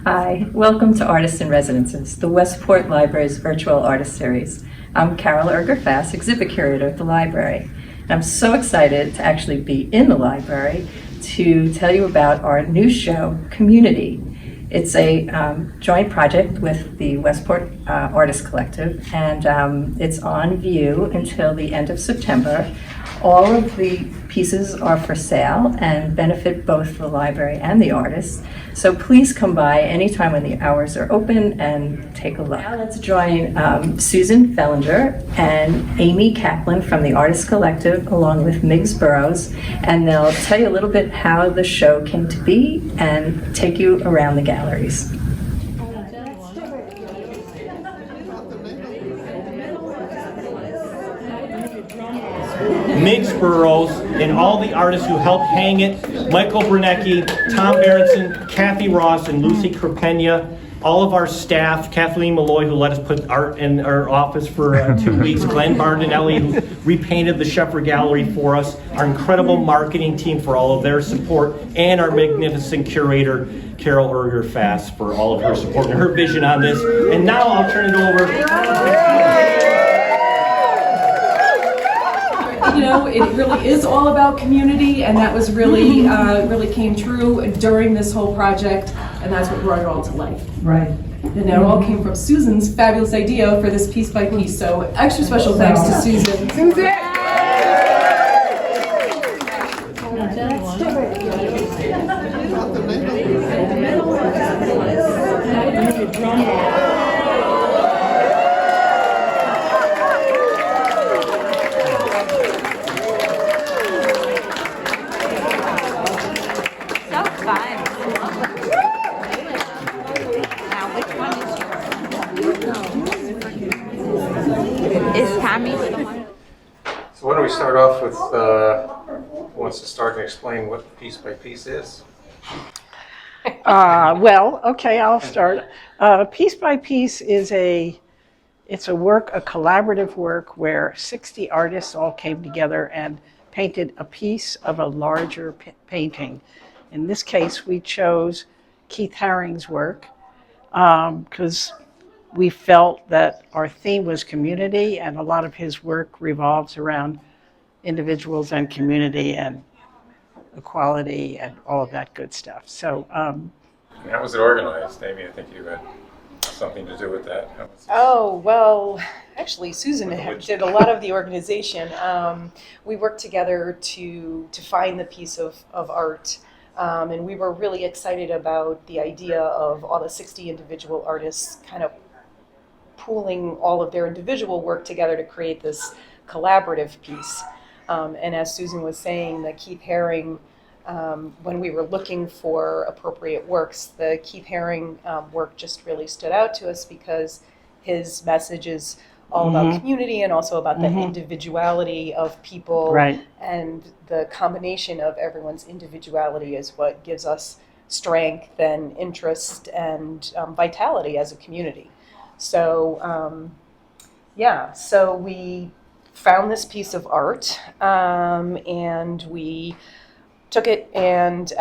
Hi, welcome to Artists in Residences, the Westport Library's virtual artist series. I'm Carol Erger-Fass, exhibit curator at the library. And I'm so excited to actually be in the library to tell you about our new show, Community. It's a joint project with the Westport Artists Collective, and it's on view until the end of September. All of the pieces are for sale and benefit both the library and the artists. So please come by anytime when the hours are open and take a look. Now let's join Susan Fellinger and Amy Kaplan from the Artists Collective along with Miggs Burrows, and they'll tell you a little bit how the show came to be and take you around the galleries. Miggs Burrows, and all the artists who helped hang it, Michael Brunecki, Tom Berenson, Kathy Ross, and Lucy Crepena, all of our staff, Kathleen Malloy, who let us put art in our office for 2 weeks, Glenn Bardinelli, who repainted the Sheffer Gallery for us, our incredible marketing team for all of their support, and our magnificent curator, Carol Erger-Fass, for all of her support and her vision on this. And now I'll turn it over. You know, it really is all about community, and that was really, really came true during this whole project, and that's what brought it all to life. Right. And it all came from Susan's fabulous idea for this piece by piece, so extra special thanks to Susan. So why don't we start off with who wants to start and explain what piece by piece is? Well, okay, I'll start. Piece by piece is it's a work, a collaborative work where 60 artists all came together and painted a piece of a larger painting. In this case, we chose Keith Haring's work because we felt that our theme was community, and a lot of his work revolves around individuals and community and equality and all of that good stuff. So, How was it organized, Amy? I think you had something to do with that. Oh, well, actually, Susan did a lot of the organization. We worked together to find the piece of art, and we were really excited about the idea of all the 60 individual artists kind of pooling all of their individual work together to create this collaborative piece. And as Susan was saying, the Keith Haring, when we were looking for appropriate works, the Keith Haring work just really stood out to us because his message is all about community and also about the individuality of people. Right. And the combination of everyone's individuality is what gives us strength and interest and vitality as a community. So, so we found this piece of art, and we took it and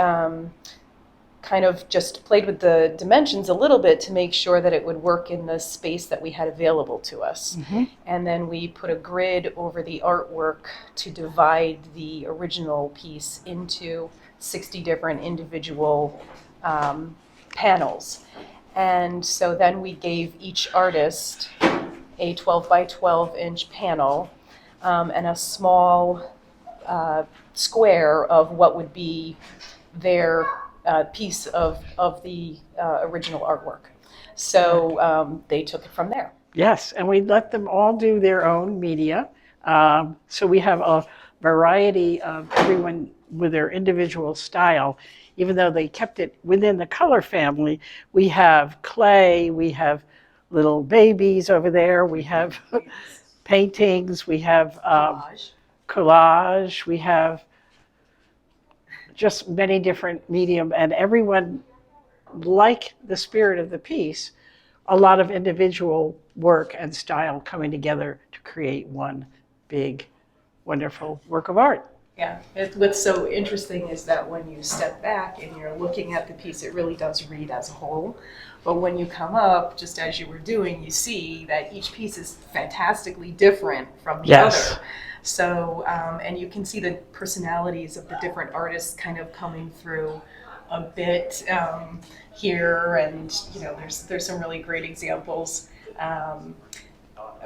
kind of just played with the dimensions a little bit to make sure that it would work in the space that we had available to us. And then we put a grid over the artwork to divide the original piece into 60 different individual panels. And so then we gave each artist a 12 by 12 inch panel and a small square of what would be their piece of the original artwork. So they took it from there. yes, and we let them all do their own media. So we have a variety of everyone with their individual style. Even though they kept it within the color family, we have clay, we have little babies over there, we have paintings, we have collage, we have just many different medium, and everyone, like the spirit of the piece, a lot of individual work and style coming together to create one big, wonderful work of art. Yeah, what's so interesting is that when you step back and you're looking at the piece, it really does read as a whole. But when you come up, just as you were doing, you see that each piece is fantastically different from the Yes. other. So, and you can see the personalities of the different artists kind of coming through a bit here, and there's some really great examples.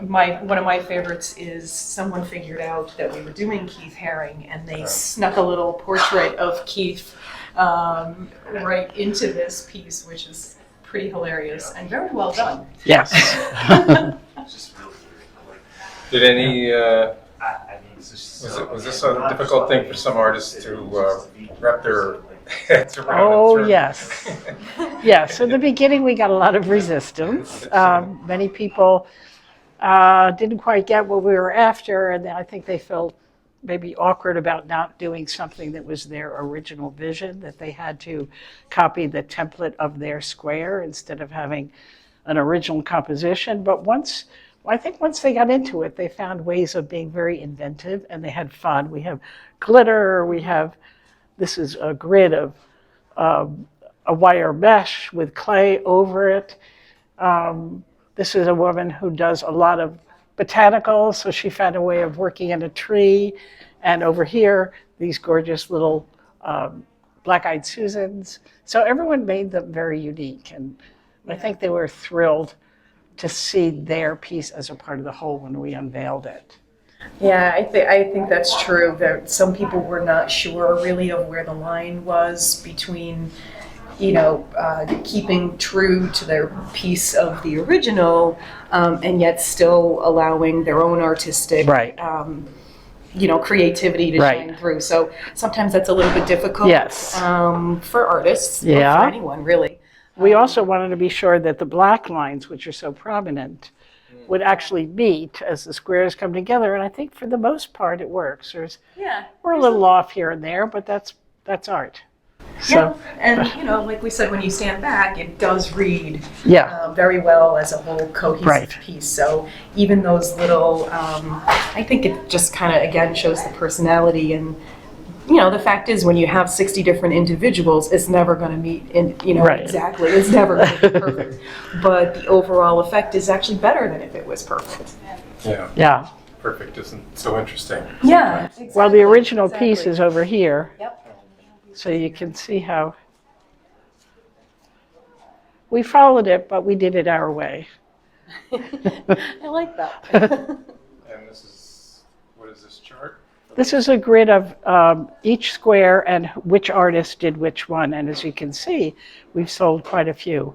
One of my favorites is someone figured out that we were doing Keith Haring, and they snuck a little portrait of Keith right into this piece, which is pretty hilarious and very well done. Yes. Did any, was this a difficult thing for some artists to wrap their heads around? Oh, yes. Yes, in the beginning, we got a lot of resistance. Many people didn't quite get what we were after, and I think they felt maybe awkward about not doing something that was their original vision, that they had to copy the template of their square instead of having an original composition. But I think once they got into it, they found ways of being very inventive, and they had fun. We have glitter, this is a grid of a wire mesh with clay over it. This is a woman who does a lot of botanicals, so she found a way of working in a tree. And over here, these gorgeous little black-eyed Susans. So everyone made them very unique, and I think they were thrilled to see their piece as a part of the whole when we unveiled it. Yeah, I think that's true. That some people were not sure really of where the line was between, keeping true to their piece of the original, and yet still allowing their own artistic, Right. Creativity to Right. shine through. So sometimes that's a little bit difficult. Yes. For artists, or Yeah. for anyone really. We also wanted to be sure that the black lines, which are so prominent, would actually meet as the squares come together. And I think for the most part it works. We're a little off here and there, but that's art. Yeah, and like we said, when you stand back, it does read Yeah. very well as a whole cohesive Right. piece. So even those little, I think it just kind of again shows the personality. And the fact is, when you have 60 different individuals, it's never going to meet in Right. exactly. It's never going to be perfect. But the overall effect is actually better than if it was perfect. Yeah, Yeah. perfect isn't so interesting. Yeah. Exactly. Well, the original Exactly. piece is over here. Yep. So you can see how we followed it, but we did it our way. I like that. And what is this chart? This is a grid of each square and which artist did which one. And as you can see, we've sold quite a few.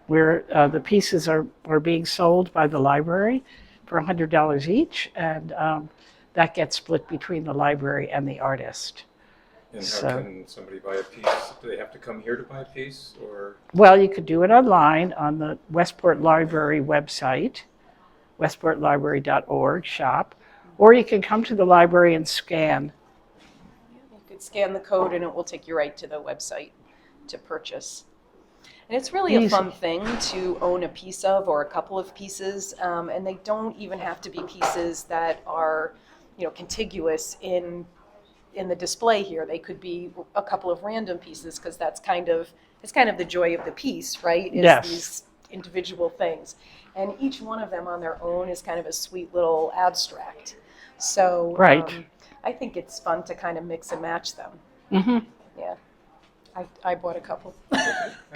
The pieces are being sold by the library for $100 each, and that gets split between the library and the artist. And how So- can somebody buy a piece? Do they have to come here to buy a piece, or? Well, you could do it online on the Westport Library website, westportlibrary.org shop, or you can come to the library and scan. You could scan the code and it will take you right to the website to purchase. And it's really Easy. a fun thing to own a piece of or a couple of pieces, and they don't even have to be pieces that are, contiguous in the display here. They could be a couple of random pieces, because it's kind of the joy of the piece, right? Is Yes. these individual things. And each one of them on their own is kind of a sweet little abstract. So Right. I think it's fun to kind of mix and match them. Mm-hmm. Yeah. I bought a couple.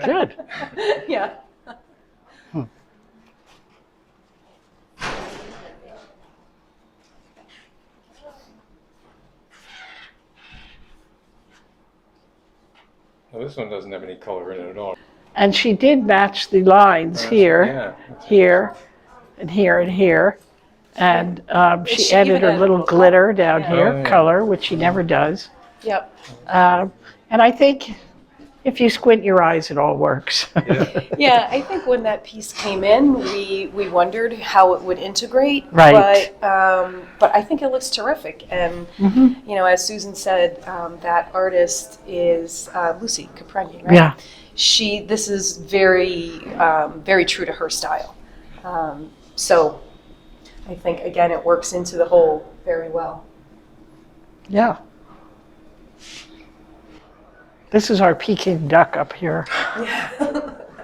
Good. Yeah. Well, this one doesn't have any color in it at all. And she did match the lines here, Yeah. here, and here, and here. And she She added even her added little a little glitter color. down Yeah. here, Oh, yeah. color, which she never does. Yep. And I think if you squint your eyes, it all works. Yeah. Yeah, I think when that piece came in, we wondered how it would integrate. Right. But I think it looks terrific. And, as Susan said, that artist is Lucy Capreni, right? Yeah. This is very, very true to her style. So I think, again, it works into the whole very well. Yeah. This is our Peking Duck up here.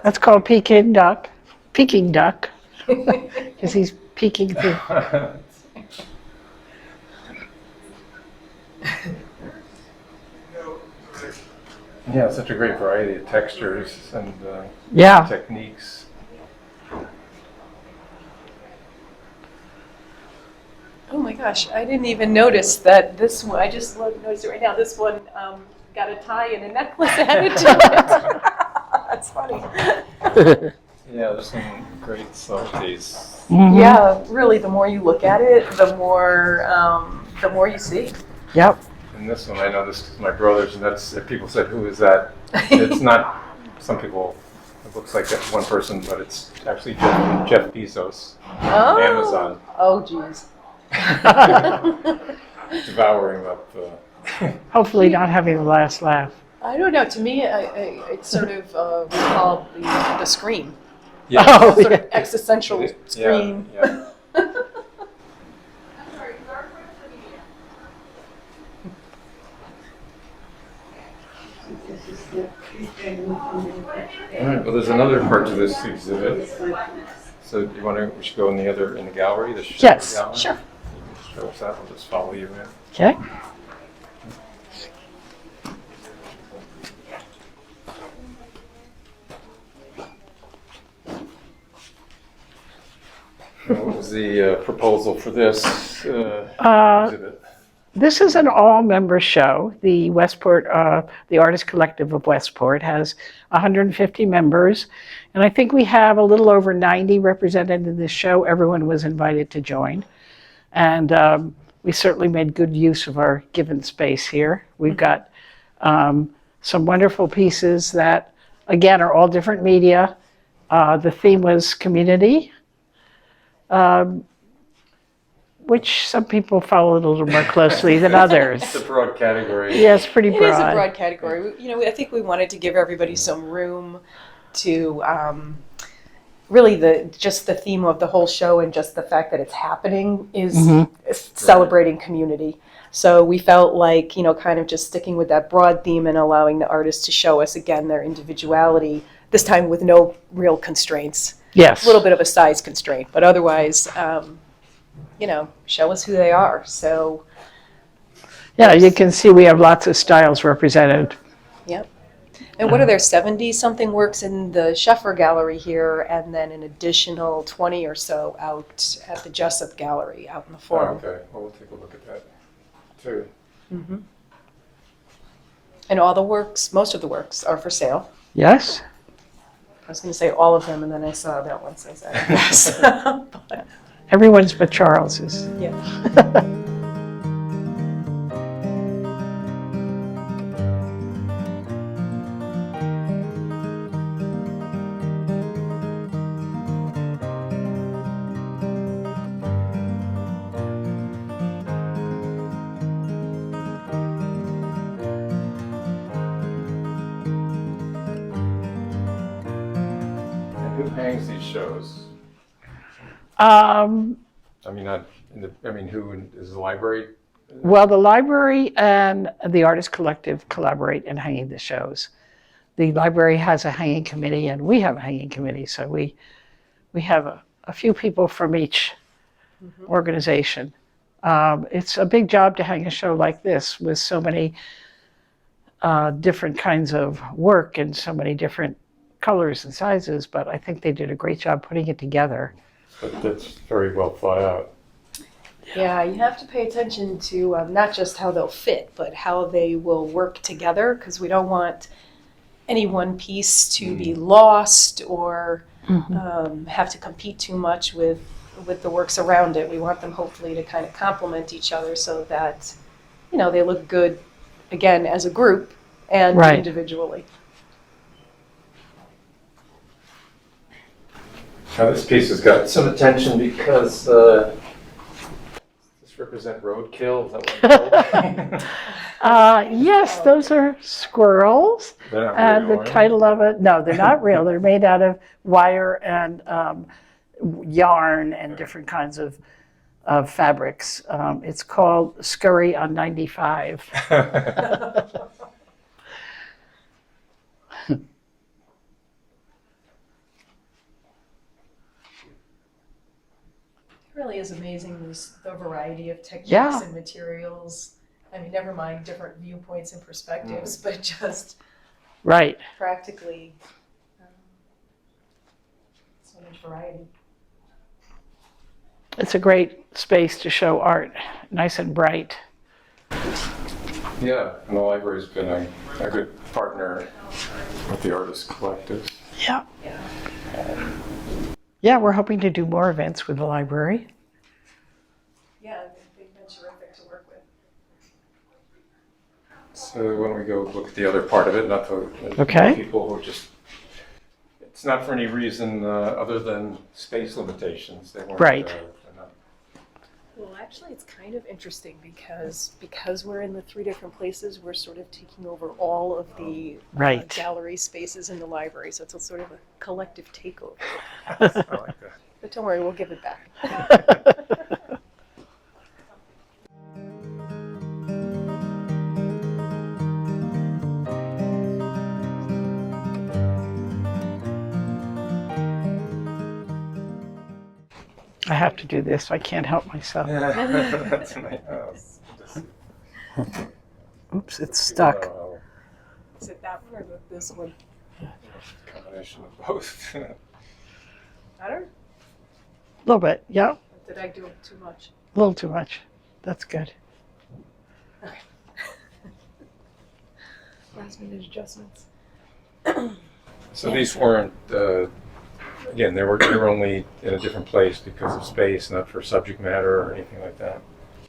That's called Peking Duck. Peking Duck. Because he's peeking through. Yeah, such a great variety of textures and Yeah. techniques. Oh my gosh, I didn't even notice that this one, I just noticed it right now, this one got a tie and a necklace added to it. That's funny. Yeah, there's some great subtleties. Mhm. Yeah, really, the more you look at it, the more you see. Yep. And this one I noticed because my brothers, and that's, if people said, who is that? It's not, some people, it looks like one person, but it's actually Jeff Bezos, Oh. Amazon, Oh, geez. devouring up. Hopefully not having the last laugh. I don't know. To me, it's sort of recalled the Scream. Yeah. Oh, Sort yeah. of existential Scream. Yeah. All right, well, there's another part to this exhibit. So do you want to, we should go in the gallery? The Sheffer Yes, gallery? sure. You can show us that, we'll just follow you in. Okay. What was the proposal for this Uh, exhibit? This is an all-member show. The Westport, the Artists Collective of Westport has 150 members, and I think we have a little over 90 represented in this show. Everyone was invited to join, and we certainly made good use of our given space here. We've got some wonderful pieces that, again, are all different media. The theme was community. Which some people follow a little more closely than others. It's a broad category. Yeah, it's pretty It broad. is a broad category. I think we wanted to give everybody some room to really just the theme of the whole show and just the fact that it's happening is celebrating community. So we felt like, kind of just sticking with that broad theme and allowing the artists to show us again their individuality, this time with no real constraints. Yes. A little bit of a size constraint, but otherwise, show us who they are. So, Yeah, you can see we have lots of styles represented. yep. And what are there, 70-something works in the Sheffer Gallery here, and then an additional 20 or so out at the Jessup Gallery out in the Oh, Forum. okay, well, we'll take a look at that too. And all the works, most of the works, are for sale. Yes? I was going to say all of them, and then I saw that one says that. Yes. But, Everyone's but Charles's. yeah. And who hangs these shows? I mean, not in the, I mean, who is the library? Well, the library and the Artists Collective collaborate in hanging the shows. The library has a hanging committee, and we have a hanging committee, so we have a few people from each organization. It's a big job to hang a show like this with so many different kinds of work and so many different colors and sizes, but I think they did a great job putting it together. But that's very well thought out. Yeah, you have to pay attention to not just how they'll fit, but how they will work together, because we don't want any one piece to be lost or have to compete too much with the works around it. We want them hopefully to kind of complement each other so that, they look good, again, as a group and Right. individually. Now, this piece has got some attention because this represent roadkill. Is that what it's Yes, those are squirrels. They're not And real, the are they? title of it, no, they're not real. They're made out of wire and yarn and different kinds of fabrics. It's called Scurry on 95. really is amazing, the variety of techniques Yeah. and materials. I mean, never mind different viewpoints and perspectives, but just Right. practically so much variety. It's a great space to show art, nice and bright. Yeah, and the library's been a good partner with the Artists Collective. Yeah. Yeah, we're hoping to do more events with the library. Yeah, they've been terrific to work with. So why don't we go look at the other part of it, not the Okay. people who just, it's not for any reason other than space limitations. They weren't, Right. they're not- Well, actually, it's kind of interesting because we're in the 3 different places, we're sort of taking over all of the Right. gallery spaces in the library. So it's a sort of a collective takeover. I like that. But don't worry, we'll give it back. I have to do this. I can't help myself. That's nice. Oops, it's stuck. Is it that one or this one? Combination of both. Better? A little bit, yeah. Or did I do it too much? A little too much. That's good. Okay. Last minute adjustments. So these weren't, again, they were only in a different place because of space, not for subject matter or anything like that.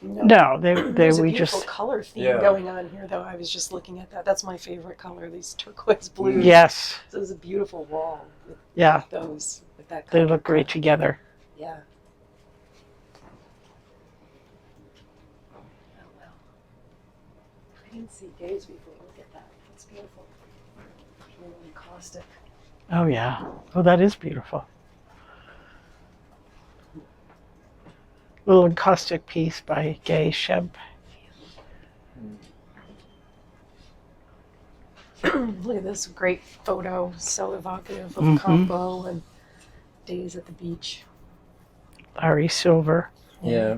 No, There's a we beautiful just, color theme Yeah. going on here, though. I was just looking at that. That's my favorite color, these turquoise blues. yes, So there's a beautiful wall with yeah, those, with that they color. look great together. Yeah. Oh, wow. I didn't see gaze before. Look at that. That's beautiful. Really caustic. Oh, yeah. Oh, that is beautiful. Little encaustic piece by Gay Sheb. Look at this great photo, so evocative of Mhm. Campo and days at the beach. Larry Silver. Yeah.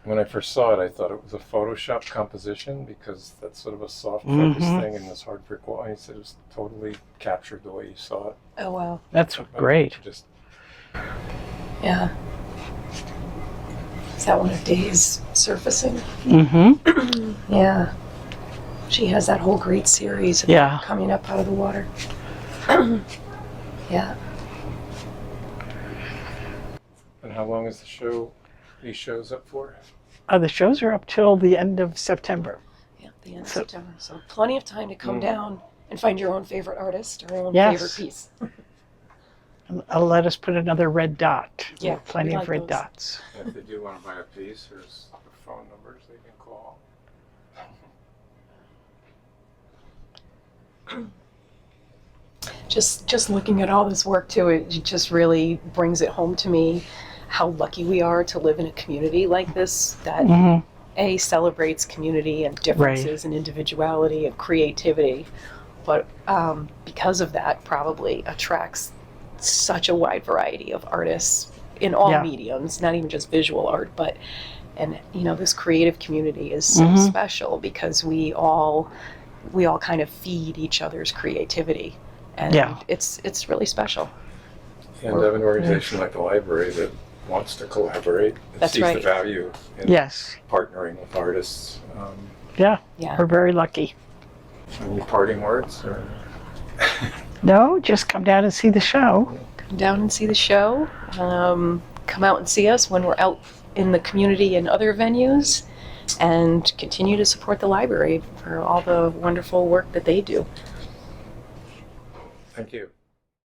When I first saw it, I thought it was a Photoshop composition because that's sort of a soft focus Mhm. thing and this hard brick wall. He said it was totally captured the way you saw it. Oh, wow. That's great. Just Yeah. Is that one of Day's surfacing? Mm-hmm. Yeah. She has that whole great series Yeah. coming up out of the water. Yeah. And how long is the show? These shows up for? The shows are up till the end of September. Yeah, the end of So- September. So plenty of time to come down and find your own favorite artist or your own Yes. favorite piece. And let us put another red dot. Yeah, Plenty we of like red those. dots. And if they do want to buy a piece, there's the phone numbers they can call. Just looking at all this work too, it just really brings it home to me how lucky we are to live in a community like this that Mhm. A, celebrates community and differences and individuality and creativity, but because of that probably attracts such a wide variety of artists in all Yeah. mediums, not even just visual art, but and you know this creative community is so Mhm. special because we all kind of feed each other's creativity, and Yeah. it's really special. And have an organization like the library that wants to collaborate and That's sees right. the value in Yes. partnering with artists. Yeah. Yeah. We're very lucky. Any parting words? Or? No, just come down and see the show. Come down and see the show. Come out and see us when we're out in the community and other venues, and continue to support the library for all the wonderful work that they do. Thank you.